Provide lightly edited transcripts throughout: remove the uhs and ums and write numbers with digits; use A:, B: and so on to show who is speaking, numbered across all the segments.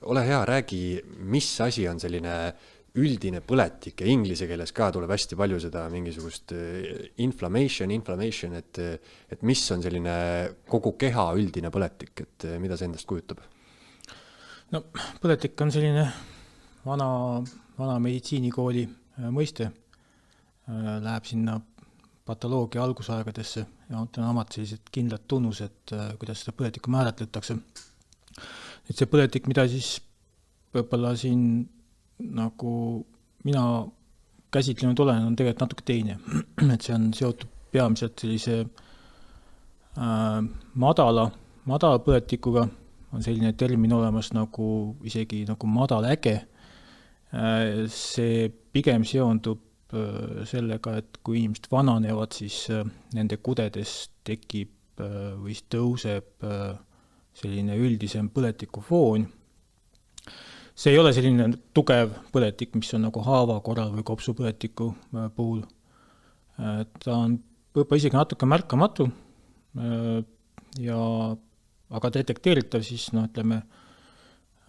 A: ole hea, räägi, mis asi on selline üldine põletik ja inglise keeles ka tuleb hästi palju seda mingisugust inflammation, et mis on selline kogu keha üldine põletik, et mida see endast kujutab?
B: No põletik on selline vana meditsiinikooli mõiste. Läheb sinna patoloogia algusaegadesse ja on omad sellised kindlad tunnused, kuidas seda põletikku määratletakse. Et see põletik, mida siis võib-olla siin nagu mina käsitlenud olen, on tegelikult natuke teine. Et see on seotud peamiselt sellise madala põletikuga, on selline termin olemas nagu isegi nagu madal äge. See pigem seondub sellega, et kui inimesed vananevad, siis nende kudedes tekib või tõuseb selline üldisem põletikufoon. See ei ole selline tugev põletik, mis on nagu haava korral või kopsupõletiku puhul. Ta on võib-olla isegi natuke märkamatu, aga detekteeritav siis, ütleme,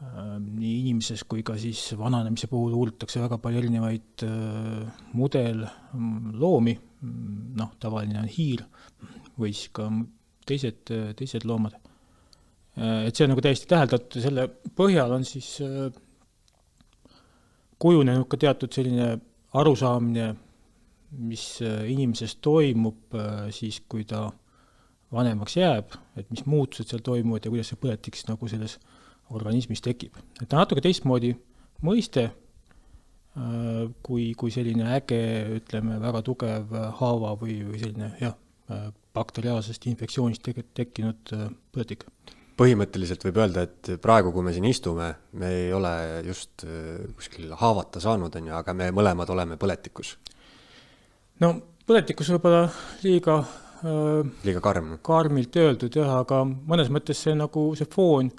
B: nii inimeses kui ka siis vananemise puhul uuritakse väga palju erinevaid modelloomi, tavaline on hiir või siis ka teised loomad. Et see on nagu täiesti täheldatud ja selle põhjal on siis kujunenud ka teatud selline arusaamine, mis inimeses toimub siis, kui ta vanemaks jääb, et mis muutused seal toimuvad ja kuidas see põletik nagu selles organismis tekib. Et ta natuke teistmoodi mõiste, kui selline äge, ütleme, väga tugev haava või selline bakteriaalsest infektsioonist tekkinud põletik.
A: Põhimõtteliselt võib öelda, et praegu, kui me siin istume, me ei ole just kuskil haavata saanud, aga me mõlemad oleme põletikus.
B: No põletikus võib-olla liiga karmilt öeldud, aga mõnes mõttes see, nagu see foon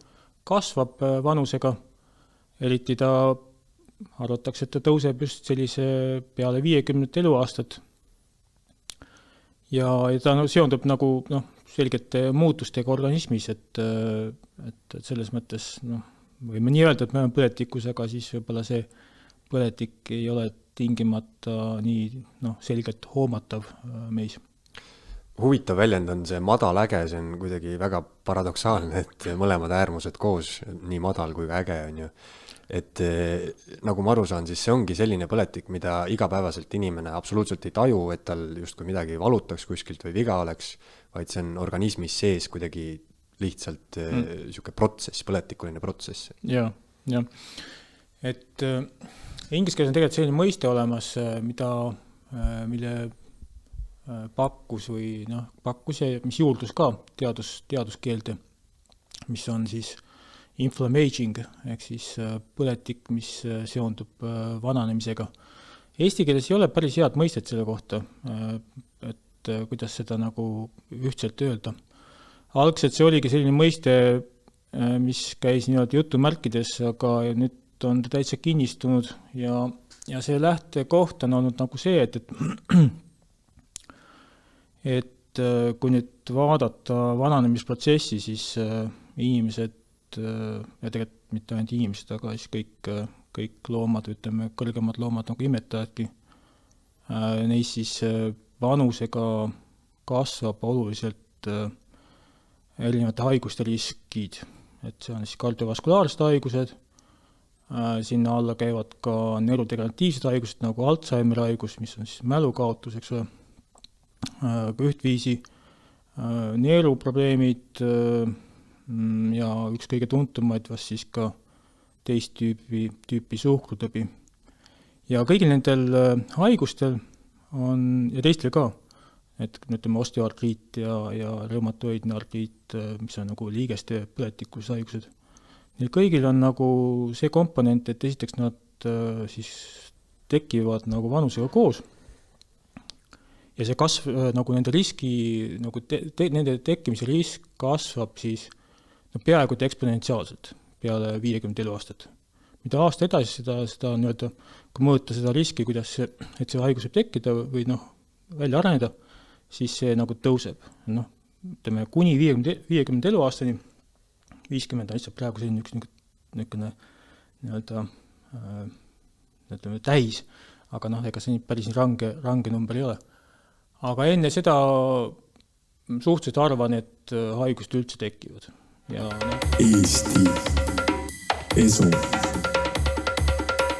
B: kasvab vanusega, eriti ta arvatakse, et ta tõuseb just sellise peale 50 eluaastat. Ja ta seondub nagu selgete muutustega organismis, et selles mõttes võime nii öelda, et me oleme põletikus, aga siis võib-olla see põletik ei ole tingimata nii selgelt hoomatav meis.
A: Huvitav väljend on see madal äge, see on kuidagi väga paradoksaalne, et mõlemad äärmused koos, nii madal kui ka äge on ju. Et nagu ma aru saan, siis see ongi selline põletik, mida igapäevaselt inimene absoluutselt ei taju, et tal justkui midagi valutaks kuskilt või viga oleks, vaid see on organismis sees kuidagi lihtsalt siuke protsess, põletikuline protsess.
B: Ja. Et inglise keeles on tegelikult selline mõiste olemas, mille pakkus ja mis juurdus ka teaduskeelde, mis on siis inflammaging, ehk siis põletik, mis seondub vananemisega. Eesti keeles ei ole päris head mõistet selle kohta, et kuidas seda nagu ühtselt öelda. Algselt see oligi selline mõiste, mis käis jutumärkides, aga nüüd on ta täitsa kinnistunud ja see lähtekoht on olnud nagu see, et kui nüüd vaadata vananemisprotsessi, siis inimesed, ja tegelikult mitte ainult inimesed, aga siis kõik loomad, ütleme, kõrgemad loomad nagu imetajadki, neis siis vanusega kasvab oluliselt erinevate haiguste riskid. Et see on siis kardiovaskulaarsed haigused, sinna alla käivad ka neurodegeneratiivsed haigused nagu Alzheimeri haigus, mis on siis mälukaotus, eks ole, ühtviisi neeruprobleemid ja üks kõige tuntumaid vast siis ka teist tüüpi suhkrutõbi. Ja kõigil nendel haigustel on, ja teistel ka, et ütleme osteoartriit ja reumatoidne artriit, mis on nagu liigeste põletikus haigused. Neil kõigil on nagu see komponent, et esiteks nad siis tekivad nagu vanusega koos. Ja see kasv, nagu nende riski, nagu nende tekkimise risk kasvab siis peaaegu eksponentsiaalselt peale 50 eluaastat. Mida aasta edasi seda kui mõõta seda riski, kuidas et see haigus võib tekkida või välja areneda, siis see nagu tõuseb. Ütleme, kuni 50 eluaastani, 50 on lihtsalt praegu selline üks niisugune nii-öelda ütleme täis, aga noh, ega see päris range number ei ole. Aga enne seda suhteliselt arvan, et haigused üldse tekivad. Ja,
C: Eesti Esu.